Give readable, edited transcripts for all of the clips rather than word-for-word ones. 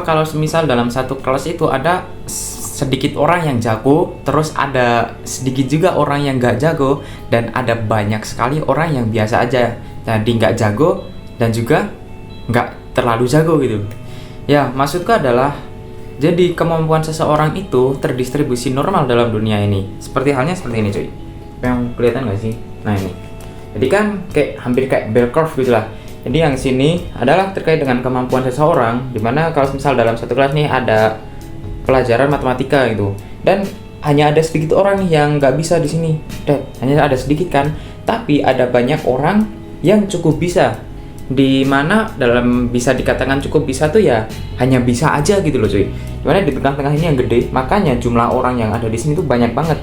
Kalau semisal dalam satu kelas itu ada sedikit orang yang jago, terus ada sedikit juga orang yang nggak jago, dan ada banyak sekali orang yang biasa aja, jadi nggak jago dan juga nggak terlalu jago gitu. Ya, maksudku adalah jadi kemampuan seseorang itu terdistribusi normal dalam dunia ini. Seperti halnya seperti ini cuy. Yang kelihatan nggak sih? Nah ini. Jadi kan kayak hampir kayak bell curve gitu lah. Jadi yang sini adalah terkait dengan kemampuan seseorang, dimana kalau misal dalam satu kelas nih ada pelajaran matematika gitu, dan hanya ada sedikit orang nih yang nggak bisa di sini, dan hanya ada sedikit kan, tapi ada banyak orang yang cukup bisa, dimana dalam bisa dikatakan cukup bisa tuh ya hanya bisa aja gitu loh cuy. Dimana di tengah-tengah ini yang gede, makanya jumlah orang yang ada di sini tuh banyak banget.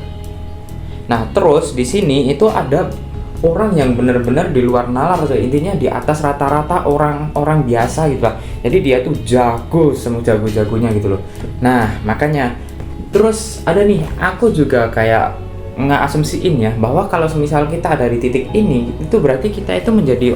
Nah terus di sini itu ada orang yang benar-benar di luar nalar tuh, intinya di atas rata-rata orang-orang biasa gitu lah. Jadi dia tuh jago, semua jago-jagonya gitu loh. Nah makanya terus ada nih, aku juga kayak ngasumsiin ya bahwa kalau misal kita ada di titik ini, itu berarti kita itu menjadi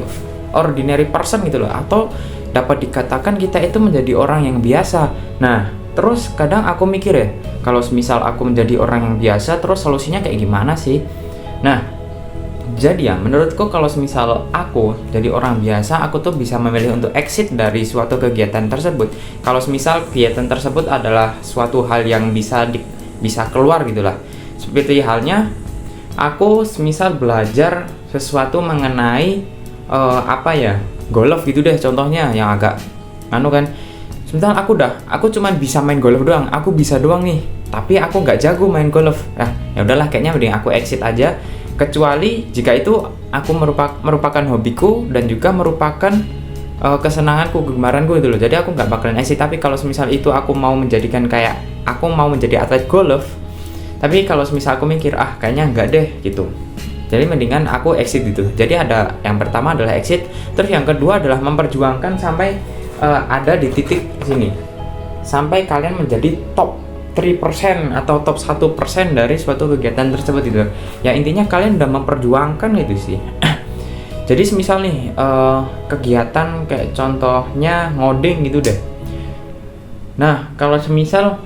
ordinary person gitu loh, atau dapat dikatakan kita itu menjadi orang yang biasa. Nah terus kadang aku mikir ya, kalau misal aku menjadi orang yang biasa, terus solusinya kayak gimana sih? Nah jadi ya, menurutku kalau misal aku jadi orang biasa, aku tuh bisa memilih untuk exit dari suatu kegiatan tersebut. Kalau misal kegiatan tersebut adalah suatu hal yang bisa keluar gitulah. Seperti halnya aku misal belajar sesuatu mengenai golf gitu deh contohnya, yang agak kan. Sebentar aku cuman bisa main golf doang, aku bisa doang nih, tapi aku nggak jago main golf. Ya udahlah, kayaknya mending aku exit aja. Kecuali jika itu aku merupakan hobiku dan juga merupakan kesenanganku, kegemaranku gitu loh. Jadi aku nggak bakalan exit. Tapi kalau misal itu aku mau menjadikan kayak aku mau menjadi atlet golf, tapi kalau misal aku mikir kayaknya nggak deh gitu, jadi mendingan aku exit gitu. Jadi ada yang pertama adalah exit, terus yang kedua adalah memperjuangkan sampai ada di titik sini, sampai kalian menjadi top 3% atau top 1% dari suatu kegiatan tersebut gitu. Ya intinya kalian udah memperjuangkan gitu sih. Jadi semisal nih kegiatan kayak contohnya ngoding gitu deh. Nah kalau semisal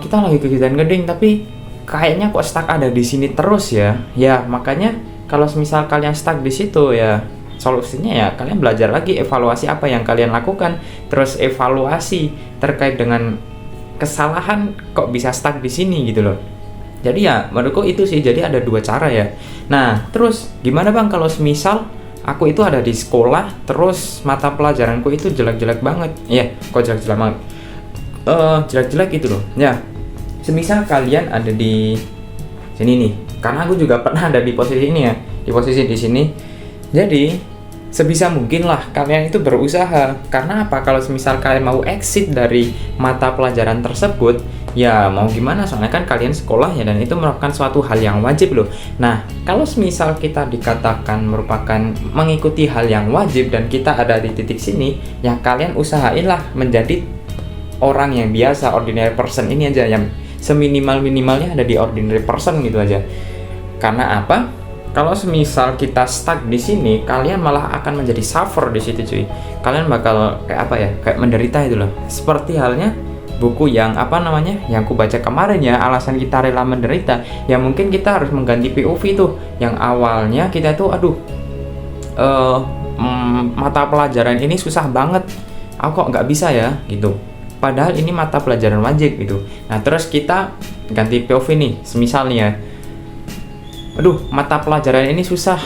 kita lagi kegiatan ngoding tapi kayaknya kok stuck ada di sini terus ya. Ya makanya kalau semisal kalian stuck di situ ya, solusinya ya kalian belajar lagi, evaluasi apa yang kalian lakukan, terus evaluasi terkait dengan kesalahan kok bisa stuck di sini gitu loh. Jadi ya menurutku itu sih, jadi ada dua cara ya. Nah terus gimana bang kalau semisal aku itu ada di sekolah, terus mata pelajaranku itu jelek-jelek banget. Ya kok jelek-jelek banget, jelek-jelek gitu loh ya. Semisal kalian ada di sini nih, karena aku juga pernah ada di posisi ini ya, di posisi di sini. Jadi sebisa mungkin lah kalian itu berusaha. Karena apa? Kalau misal kalian mau exit dari mata pelajaran tersebut, ya mau gimana, soalnya kan kalian sekolah ya, dan itu merupakan suatu hal yang wajib loh. Nah kalau misal kita dikatakan merupakan mengikuti hal yang wajib dan kita ada di titik sini, ya kalian usahainlah menjadi orang yang biasa, ordinary person ini aja, yang seminimal-minimalnya ada di ordinary person gitu aja. Karena apa? Kalau semisal kita stuck di sini, kalian malah akan menjadi suffer di situ cuy. Kalian bakal kayak menderita itu loh. Seperti halnya buku yang yang ku baca kemarin ya, alasan kita rela menderita. Ya mungkin kita harus mengganti POV tuh. Yang awalnya kita tuh mata pelajaran ini susah banget, aku kok nggak bisa ya gitu. Padahal ini mata pelajaran wajib gitu. Nah terus kita ganti POV nih, semisalnya mata pelajaran ini susah.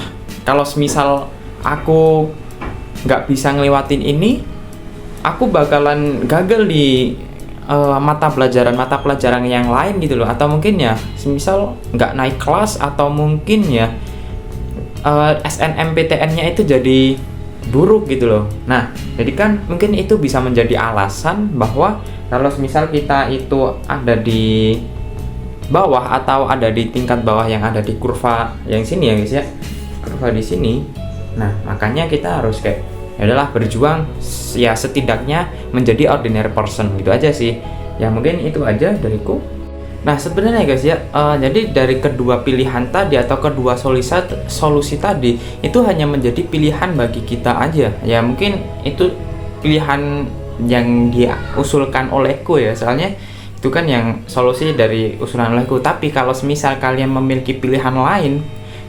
Kalau semisal aku nggak bisa ngelewatin ini, aku bakalan gagal di mata pelajaran yang lain gitu loh. Atau mungkin ya semisal nggak naik kelas, atau mungkin ya SNMPTN-nya itu jadi buruk gitu loh. Nah jadi kan mungkin itu bisa menjadi alasan bahwa kalau semisal kita itu ada di bawah atau ada di tingkat bawah yang ada di kurva yang sini ya guys ya, kurva di sini. Nah makanya kita harus kayak ya udahlah berjuang ya, setidaknya menjadi ordinary person gitu aja sih ya. Mungkin itu aja dariku. Nah sebenarnya guys ya, jadi dari kedua pilihan tadi atau kedua solusi tadi itu hanya menjadi pilihan bagi kita aja ya. Mungkin itu pilihan yang diusulkan olehku ya, soalnya itu kan yang solusi dari usulan olehku. Tapi kalau semisal kalian memiliki pilihan lain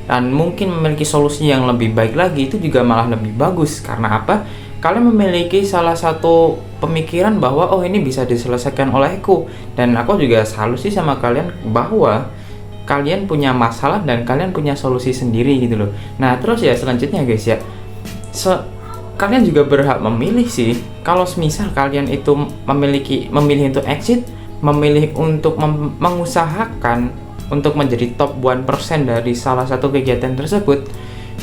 dan mungkin memiliki solusi yang lebih baik lagi, itu juga malah lebih bagus. Karena apa? Kalian memiliki salah satu pemikiran bahwa oh ini bisa diselesaikan olehku, dan aku juga salut sih sama kalian bahwa kalian punya masalah dan kalian punya solusi sendiri gitu loh. Nah terus ya selanjutnya guys ya, kalian juga berhak memilih sih. Kalau misal kalian itu memilih untuk exit, memilih untuk mengusahakan untuk menjadi top 1% dari salah satu kegiatan tersebut,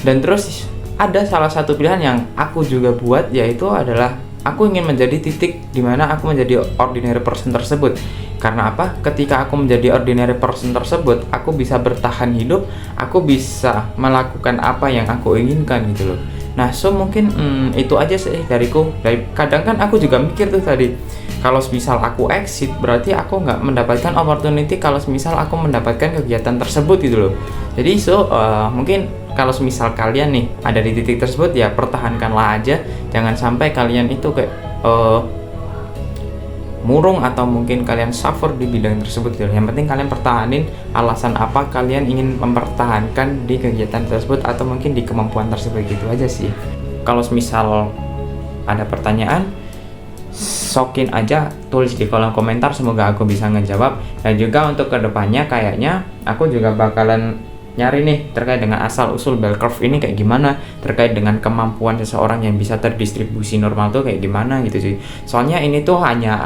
dan terus ada salah satu pilihan yang aku juga buat, yaitu adalah aku ingin menjadi titik dimana aku menjadi ordinary person tersebut. Karena apa? Ketika aku menjadi ordinary person tersebut, aku bisa bertahan hidup, aku bisa melakukan apa yang aku inginkan gitu loh. Nah so mungkin itu aja sih dariku. Kadang kan aku juga mikir tuh tadi, kalau misal aku exit berarti aku nggak mendapatkan opportunity kalau misal aku mendapatkan kegiatan tersebut gitu loh. Jadi mungkin kalau misal kalian nih ada di titik tersebut, ya pertahankanlah aja, jangan sampai kalian itu kayak murung atau mungkin kalian suffer di bidang tersebut gitu. Yang penting kalian pertahanin alasan apa kalian ingin mempertahankan di kegiatan tersebut atau mungkin di kemampuan tersebut, gitu aja sih. Kalau misal ada pertanyaan, sokin aja, tulis di kolom komentar, semoga aku bisa ngejawab. Dan juga untuk kedepannya kayaknya aku juga bakalan nyari nih terkait dengan asal usul bell curve ini kayak gimana, terkait dengan kemampuan seseorang yang bisa terdistribusi normal tuh kayak gimana gitu sih. Soalnya ini tuh hanya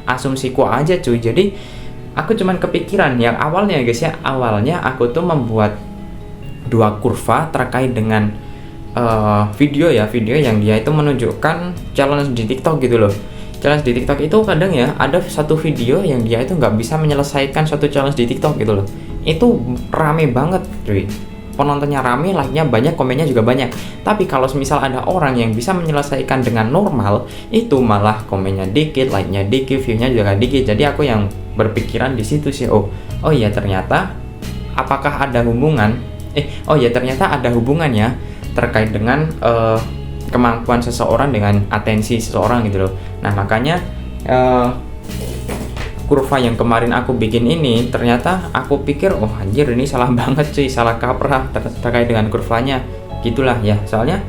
asumsiku aja cuy. Jadi aku cuman kepikiran yang awalnya guys ya, awalnya aku tuh membuat dua kurva terkait dengan video yang dia itu menunjukkan challenge di TikTok gitu loh. Challenge di TikTok itu kadang ya ada satu video yang dia itu nggak bisa menyelesaikan suatu challenge di TikTok gitu loh. Itu rame banget cuy, penontonnya rame, like-nya banyak, komennya juga banyak. Tapi kalau misal ada orang yang bisa menyelesaikan dengan normal, itu malah komennya dikit, like-nya dikit, view-nya juga dikit. Jadi aku yang berpikiran di situ sih, oh ya ternyata apakah ada hubungan ternyata ada hubungannya terkait dengan kemampuan seseorang dengan atensi seseorang gitu loh. Nah makanya kurva yang kemarin aku bikin ini, ternyata aku pikir oh anjir ini salah banget cuy, salah kaprah terkait dengan kurvanya gitulah ya. Soalnya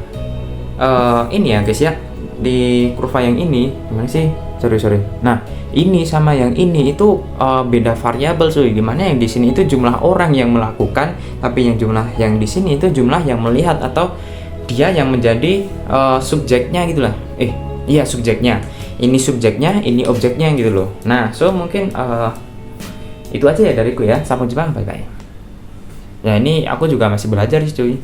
ini ya guys ya, di kurva yang ini gimana sih, sorry nah ini sama yang ini itu beda variabel cuy. Gimana yang di sini itu jumlah orang yang melakukan, tapi yang jumlah yang di sini itu jumlah yang melihat atau dia yang menjadi subjeknya gitulah. Iya subjeknya, ini subjeknya, ini objeknya gitu loh. Nah so mungkin itu aja ya dariku ya, sampai jumpa, bye bye. Ya ini aku juga masih belajar sih cuy.